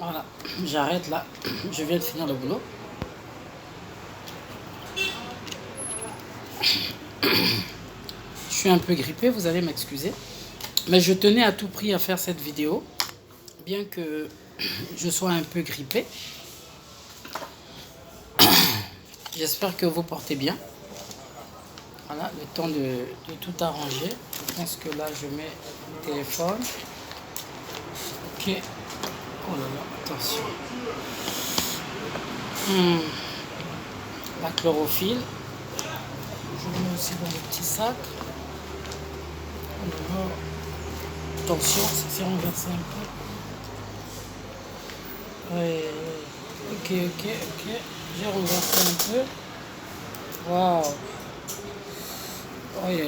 Voilà, j'arrête là. Je viens de finir le boulot. Je suis un peu grippé, vous allez m'excuser. Mais je tenais à tout prix à faire cette vidéo. Bien que je sois un peu grippé. J'espère que vous portez bien. Voilà, le temps de tout arranger. Je pense que là, je mets le téléphone. Ok. Oh là là, attention. La chlorophylle. Je le mets aussi dans le petit sac. Oh là là. Attention, c'est renversé un peu. Ouais. Ok. J'ai renversé un peu. Waouh. Aïe.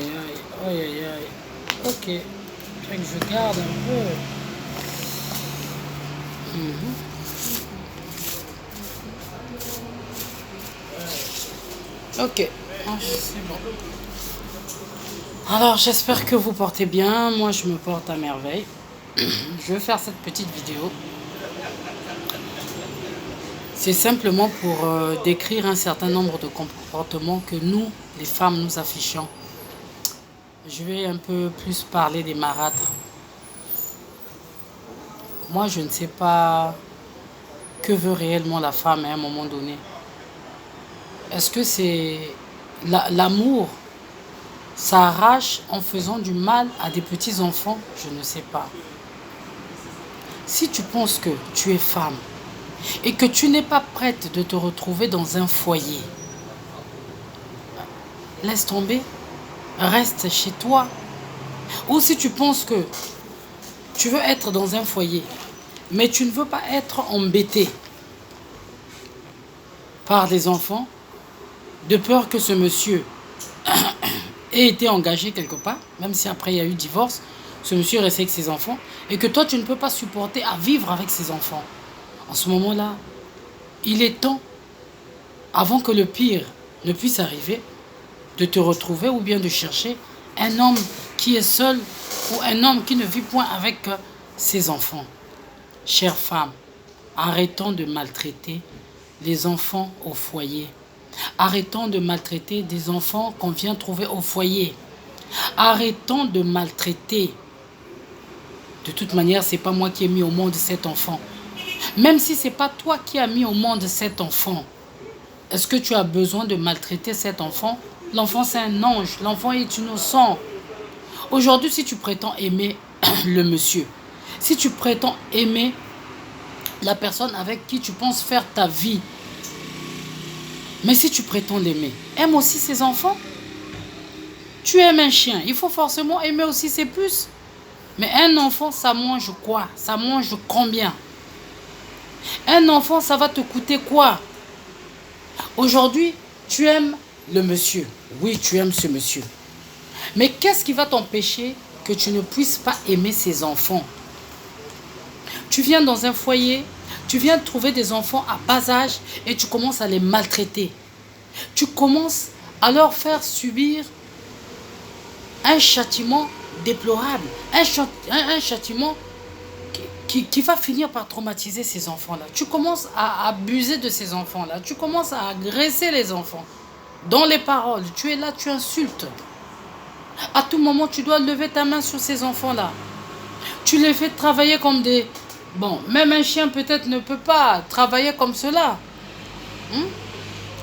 Ok. Fait que je garde un peu. Ok. Ah, c'est bon. Alors, j'espère que vous portez bien. Moi, je me porte à merveille. Je vais faire cette petite vidéo. C'est simplement pour décrire un certain nombre de comportements que nous, les femmes, nous affichons. Je vais un peu plus parler des marâtres. Moi, je ne sais pas que veut réellement la femme à un moment donné. Est-ce que c'est l'amour s'arrache en faisant du mal à des petits-enfants? Je ne sais pas. Si tu penses que tu es femme et que tu n'es pas prête de te retrouver dans un foyer, laisse tomber, reste chez toi. Ou si tu penses que tu veux être dans un foyer, mais tu ne veux pas être embêté par les enfants, de peur que ce monsieur ait été engagé quelque part, même si après il y a eu divorce, ce monsieur reste avec ses enfants, et que toi tu ne peux pas supporter à vivre avec ses enfants. En ce moment-là, il est temps, avant que le pire ne puisse arriver, de te retrouver ou bien de chercher un homme qui est seul ou un homme qui ne vit point avec ses enfants. Chères femmes, arrêtons de maltraiter les enfants au foyer. Arrêtons de maltraiter des enfants qu'on vient trouver au foyer. Arrêtons de maltraiter. De toute manière, ce n'est pas moi qui ai mis au monde cet enfant. Même si ce n'est pas toi qui as mis au monde cet enfant, est-ce que tu as besoin de maltraiter cet enfant? L'enfant, c'est un ange. L'enfant est innocent. Aujourd'hui, si tu prétends aimer le monsieur, si tu prétends aimer la personne avec qui tu penses faire ta vie, mais si tu prétends l'aimer, aime aussi ses enfants. Tu aimes un chien, il faut forcément aimer aussi ses puces. Mais un enfant, ça mange quoi? Ça mange combien? Un enfant, ça va te coûter quoi? Aujourd'hui, tu aimes le monsieur. Oui, tu aimes ce monsieur. Mais qu'est-ce qui va t'empêcher que tu ne puisses pas aimer ses enfants? Tu viens dans un foyer, tu viens trouver des enfants à bas âge et tu commences à les maltraiter. Tu commences à leur faire subir un châtiment déplorable, un châtiment qui va finir par traumatiser ces enfants-là. Tu commences à abuser de ces enfants-là. Tu commences à agresser les enfants. Dans les paroles, tu es là, tu insultes. À tout moment, tu dois lever ta main sur ces enfants-là. Tu les fais travailler comme des... Bon, même un chien peut-être ne peut pas travailler comme cela.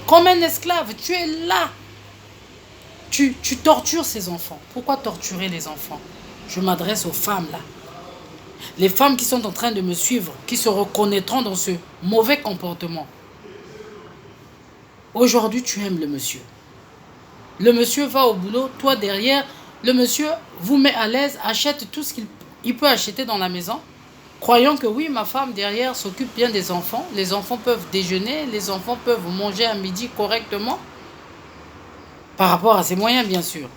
Comme un esclave, tu es là. Tu tortures ces enfants. Pourquoi torturer les enfants? Je m'adresse aux femmes là. Les femmes qui sont en train de me suivre, qui se reconnaîtront dans ce mauvais comportement. Aujourd'hui, tu aimes le monsieur. Le monsieur va au boulot, toi derrière, le monsieur vous met à l'aise, achète tout ce qu'il peut acheter dans la maison, croyant que oui, ma femme derrière s'occupe bien des enfants. Les enfants peuvent déjeuner, les enfants peuvent manger à midi correctement, par rapport à ses moyens, bien sûr.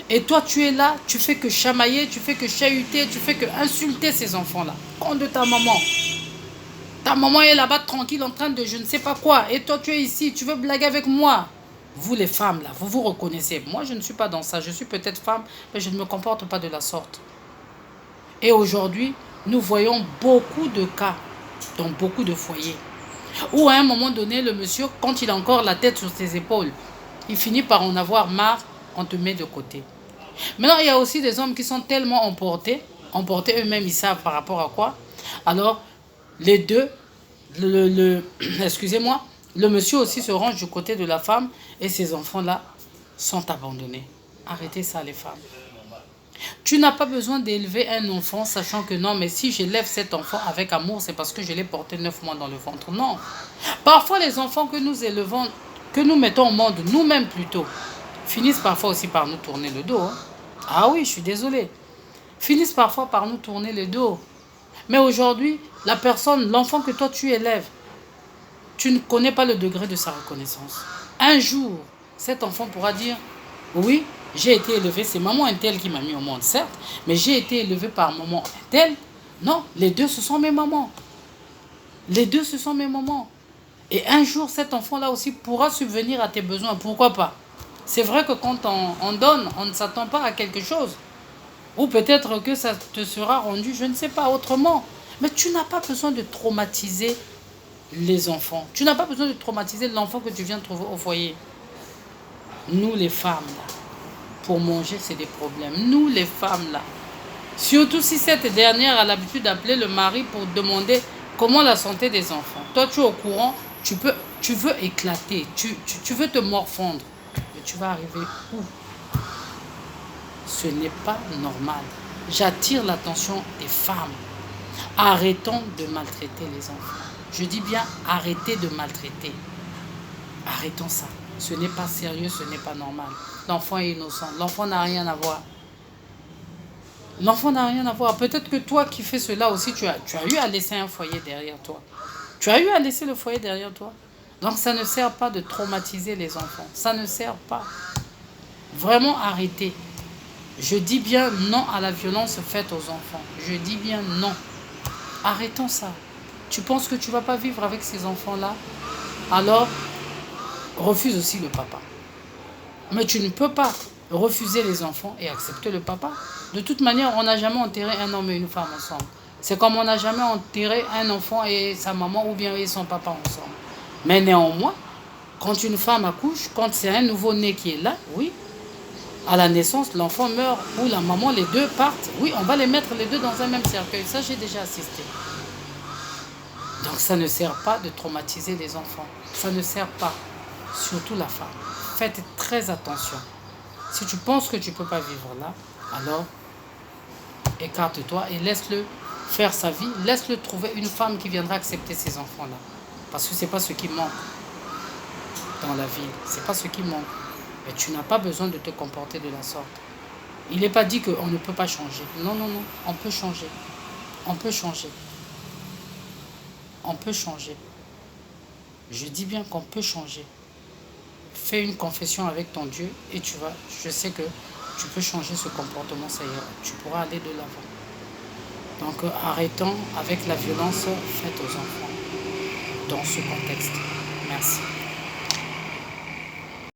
Et toi, tu es là, tu fais que chamailler, tu fais que chahuter, tu fais que insulter ces enfants-là. Compte de ta maman. Ta maman est là-bas tranquille en train de je ne sais pas quoi. Et toi, tu es ici, tu veux blaguer avec moi. Vous les femmes, là, vous vous reconnaissez. Moi, je ne suis pas dans ça. Je suis peut-être femme, mais je ne me comporte pas de la sorte. Et aujourd'hui, nous voyons beaucoup de cas dans beaucoup de foyers. Ou à un moment donné, le monsieur, quand il a encore la tête sur ses épaules, il finit par en avoir marre, on te met de côté. Maintenant, il y a aussi des hommes qui sont tellement emportés eux-mêmes, ils savent par rapport à quoi. Alors, les deux, excusez-moi, le monsieur aussi se range du côté de la femme et ces enfants-là sont abandonnés. Arrêtez ça, les femmes. Tu n'as pas besoin d'élever un enfant sachant que non, mais si j'élève cet enfant avec amour, c'est parce que je l'ai porté 9 mois dans le ventre. Non. Parfois, les enfants que nous élevons, que nous mettons au monde, nous-mêmes plutôt, finissent parfois aussi par nous tourner le dos. Hein. Ah oui, je suis désolé. Finissent parfois par nous tourner le dos. Mais aujourd'hui, la personne, l'enfant que toi tu élèves, tu ne connais pas le degré de sa reconnaissance. Un jour, cet enfant pourra dire, oui, j'ai été élevé, c'est maman un tel qui m'a mis au monde, certes, mais j'ai été élevé par maman un tel. Non, les deux, ce sont mes mamans. Les deux, ce sont mes mamans. Et un jour, cet enfant-là aussi pourra subvenir à tes besoins. Pourquoi pas? C'est vrai que quand on donne, on ne s'attend pas à quelque chose. Ou peut-être que ça te sera rendu, je ne sais pas, autrement. Mais tu n'as pas besoin de traumatiser les enfants. Tu n'as pas besoin de traumatiser l'enfant que tu viens de trouver au foyer. Nous, les femmes, là, pour manger, c'est des problèmes. Nous, les femmes, là. Surtout si cette dernière a l'habitude d'appeler le mari pour demander comment la santé des enfants. Toi, tu es au courant, tu veux éclater, tu veux te morfondre. Mais tu vas arriver où? Ce n'est pas normal. J'attire l'attention des femmes. Arrêtons de maltraiter les enfants. Je dis bien arrêtez de maltraiter. Arrêtons ça. Ce n'est pas sérieux, ce n'est pas normal. L'enfant est innocent. L'enfant n'a rien à voir. L'enfant n'a rien à voir. Peut-être que toi qui fais cela aussi, tu as eu à laisser un foyer derrière toi. Tu as eu à laisser le foyer derrière toi. Donc ça ne sert pas de traumatiser les enfants. Ça ne sert pas. Vraiment arrêtez. Je dis bien non à la violence faite aux enfants. Je dis bien non. Arrêtons ça. Tu penses que tu ne vas pas vivre avec ces enfants-là? Alors, refuse aussi le papa. Mais tu ne peux pas refuser les enfants et accepter le papa. De toute manière, on n'a jamais enterré un homme et une femme ensemble. C'est comme on n'a jamais enterré un enfant et sa maman ou bien et son papa ensemble. Mais néanmoins, quand une femme accouche, quand c'est un nouveau-né qui est là, oui, à la naissance, l'enfant meurt ou la maman, les deux partent. Oui, on va les mettre les deux dans un même cercueil. Ça, j'ai déjà assisté. Donc, ça ne sert pas de traumatiser les enfants. Ça ne sert pas. Surtout la femme. Faites très attention. Si tu penses que tu ne peux pas vivre là, alors écarte-toi et laisse-le faire sa vie. Laisse-le trouver une femme qui viendra accepter ces enfants-là. Parce que ce n'est pas ce qui manque dans la vie. Ce n'est pas ce qui manque. Mais tu n'as pas besoin de te comporter de la sorte. Il n'est pas dit qu'on ne peut pas changer. Non, non, non. On peut changer. On peut changer. On peut changer. Je dis bien qu'on peut changer. Fais une confession avec ton Dieu et tu vas. Je sais que tu peux changer ce comportement, ça ira. Tu pourras aller de l'avant. Donc arrêtons avec la violence faite aux enfants dans ce contexte. Merci.